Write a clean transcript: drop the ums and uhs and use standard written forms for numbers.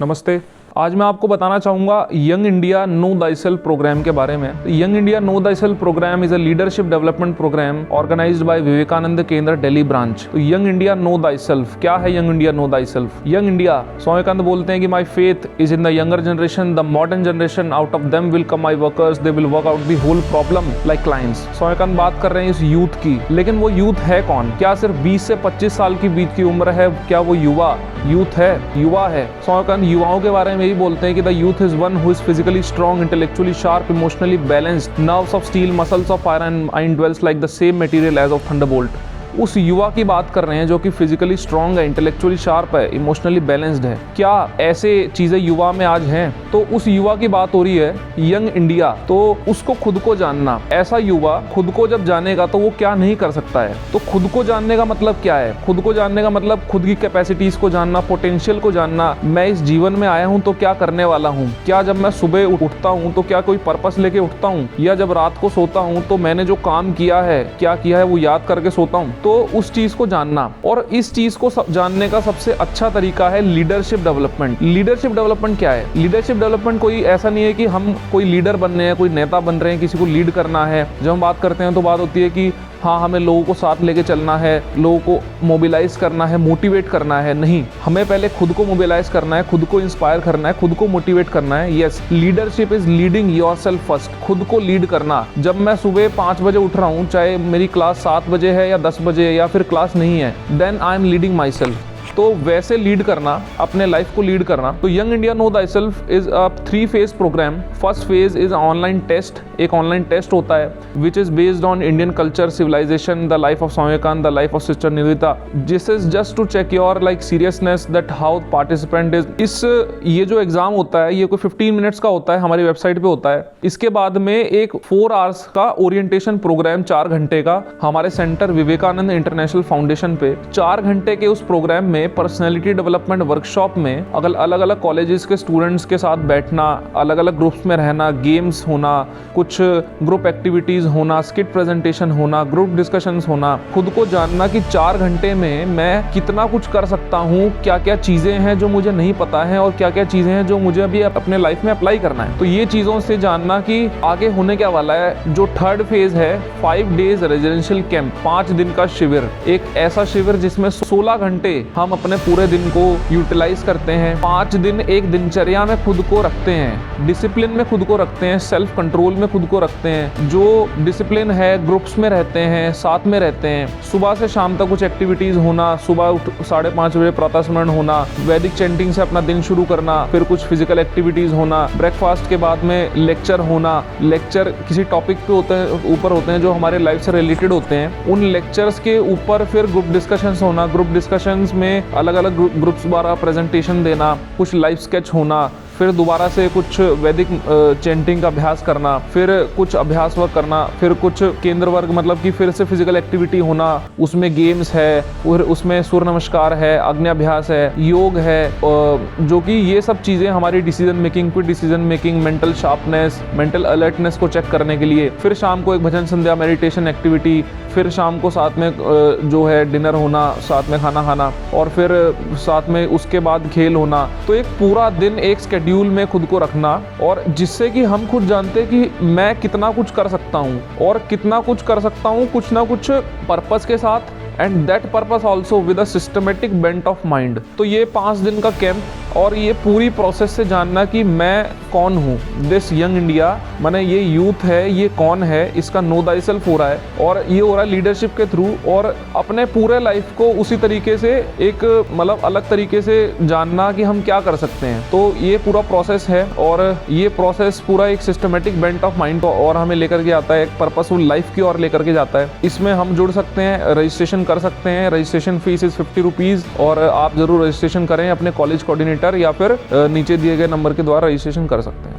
नमस्ते। आज मैं आपको बताना चाहूँगा young India know thyself programme के बारे में। Young India know thyself programme is a leadership development programme organised by Vivekananda Kendra Delhi branch. तो young India know thyself क्या है? Young India know thyself, young India Swami Vivekananda बोलते हैं कि my faith is in the younger generation, the modern generation, out of them will come my workers, they will work out the whole problem like clients. Swami Vivekananda बात कर रहे हैं इस youth की, लेकिन वो यूथ है कौन? क्या सिर्फ 20 से 25 साल की बीच की उम्र है? क्या वो यूथ है? युवा है। स्वामी विवेकानंद युवाओं के बारे में यही बोलते हैं कि the youth is one who is physically strong, intellectually sharp, emotionally balanced, nerves of steel, muscles of iron, and dwells like the same material as of thunderbolt। उस युवा की बात कर रहे हैं जो कि फिजिकली स्ट्रांग है, इंटेलेक्चुअली शार्प है, इमोशनली बैलेंस्ड है। क्या ऐसे चीजें युवा में आज हैं? तो उस युवा की बात हो रही है यंग इंडिया। तो उसको खुद को जानना, ऐसा युवा खुद को जब जानेगा तो वो क्या नहीं कर सकता है। तो खुद को जानने का मतलब क्या है? खुद को जानने का मतलब खुद की कैपेसिटीज को जानना, पोटेंशियल को जानना। मैं इस जीवन में आया हूँ तो क्या करने वाला हूँ? क्या जब मैं सुबह उठता हूँ तो क्या कोई पर्पस लेके उठता हूँ, या जब रात को सोता हूँ तो मैंने जो काम किया है, क्या किया है, वो याद करके सोता हूँ? तो उस चीज को जानना, और इस चीज को जानने का सबसे अच्छा तरीका है लीडरशिप डेवलपमेंट। लीडरशिप डेवलपमेंट क्या है? लीडरशिप डेवलपमेंट कोई ऐसा नहीं है कि हम कोई लीडर बन रहे हैं, कोई नेता बन रहे हैं, किसी को लीड करना है। जब हम बात करते हैं तो बात होती है कि हाँ, हमें लोगों को साथ लेके चलना है, लोगों को मोबिलाइज करना है, मोटिवेट करना है। नहीं, हमें पहले खुद को मोबिलाइज करना है, खुद को इंस्पायर करना है, खुद को मोटिवेट करना है। Yes, leadership is leading yourself first. खुद को लीड करना। जब मैं सुबह 5 बजे उठ रहा हूँ, चाहे मेरी क्लास 7 बजे है या 10 बजे या फिर क्लास नहीं है, then I am leading myself. तो वैसे लीड करना, अपने लाइफ को लीड करना। तो young India know thyself is a 3 phase program. First phase is online test. एक ऑनलाइन टेस्ट होता है which is based on Indian culture, civilization, the life of Swami Vivekananda, the life of sister Nivedita. This is just to check your like seriousness that how participant is. ये जो exam होता है ये कोई 15 minutes का होता है, हमारी वेबसाइट पे होता है। इसके बाद में एक 4 आवर्स का ओरिएंटेशन प्रोग्राम 4 घंटे का हमारे सेंटर विवेकानंद इंटरनेशनल फाउंडेशन पे 4 घंटे के उस प्रोग्राम में पर्सनैलिटी डेवलपमेंट वर्कशॉप में अलग अलग कॉलेजेस के स्टूडेंट्स के साथ बैठना, अलग अलग ग्रुप्स में रहना, गेम्स होना, कुछ ग्रुप एक्टिविटीज होना, स्किट प्रेजेंटेशन होना, ग्रुप डिस्कशंस होना। खुद को जानना कि 4 घंटे में मैं कितना कुछ कर सकता हूँ, क्या क्या चीजें हैं जो मुझे नहीं पता है और क्या क्या चीजें हैं जो मुझे अभी अपने लाइफ में अप्लाई करना है। तो ये चीजों से जानना कि आगे होने क्या वाला है। जो 3rd फेज है 5 डेज रेजिडेंशियल कैंप, 5 दिन का शिविर। एक ऐसा शिविर जिसमें 16 घंटे हम अपने पूरे दिन को यूटिलाइज करते हैं। 5 दिन एक दिनचर्या में खुद को रखते हैं, डिसिप्लिन में खुद को रखते हैं, सेल्फ कंट्रोल में खुद को रखते हैं। जो डिसिप्लिन है, ग्रुप्स में रहते हैं, साथ में रहते हैं। सुबह से शाम तक कुछ एक्टिविटीज होना, सुबह 5:30 बजे प्रातः स्मरण होना, वैदिक चैंटिंग से अपना दिन शुरू करना, फिर कुछ फिजिकल एक्टिविटीज होना, ब्रेकफास्ट के बाद में लेक्चर होना। लेक्चर किसी टॉपिक पे ऊपर होते हैं जो हमारे लाइफ से रिलेटेड होते हैं। उन लेक्चर्स के ऊपर फिर ग्रुप डिस्कशंस होना, ग्रुप डिस्कशंस में अलग अलग ग्रुप्स द्वारा प्रेजेंटेशन देना, कुछ लाइव स्केच होना, फिर दोबारा से कुछ वैदिक चैंटिंग का अभ्यास करना, फिर कुछ अभ्यास वर्क करना, फिर कुछ केंद्र वर्ग मतलब कि फिर से फिजिकल एक्टिविटी होना, उसमें गेम्स है, फिर उसमें सूर्य नमस्कार है, अग्न्याभ्यास है, योग है, जो कि ये सब चीज़ें हमारी decision making, quick decision making, mental sharpness, mental alertness को चेक करने के लिए। फिर शाम को एक भजन संध्या मेडिटेशन एक्टिविटी, फिर शाम को साथ में जो है डिनर होना, साथ में खाना खाना, और फिर साथ में उसके बाद खेल होना। तो एक पूरा दिन एक शेड्यूल में खुद को रखना, और जिससे कि हम खुद जानते हैं कि मैं कितना कुछ कर सकता हूँ, और कितना कुछ कर सकता हूँ कुछ ना कुछ पर्पस के साथ, and that purpose also with a systematic bent of mind. तो ये 5 दिन का कैंप, और ये पूरी प्रोसेस से जानना कि मैं कौन हूँ। दिस यंग इंडिया माने ये यूथ है, ये कौन है, इसका नो दाई सेल्फ हो रहा है, और ये हो रहा है लीडरशिप के थ्रू। और अपने पूरे लाइफ को उसी तरीके से एक मतलब अलग तरीके से जानना कि हम क्या कर सकते हैं। तो ये पूरा प्रोसेस है, और ये प्रोसेस पूरा एक सिस्टमेटिक बेंट ऑफ माइंड और हमें लेकर के आता है, एक पर्पसफुल लाइफ की ओर लेकर के जाता है। इसमें हम जुड़ सकते हैं, रजिस्ट्रेशन कर सकते हैं। रजिस्ट्रेशन फीस इज 50 रुपीज़, और आप जरूर रजिस्ट्रेशन करें अपने कॉलेज कोऑर्डिनेटर या फिर नीचे दिए गए नंबर के द्वारा रजिस्ट्रेशन कर सकते हैं।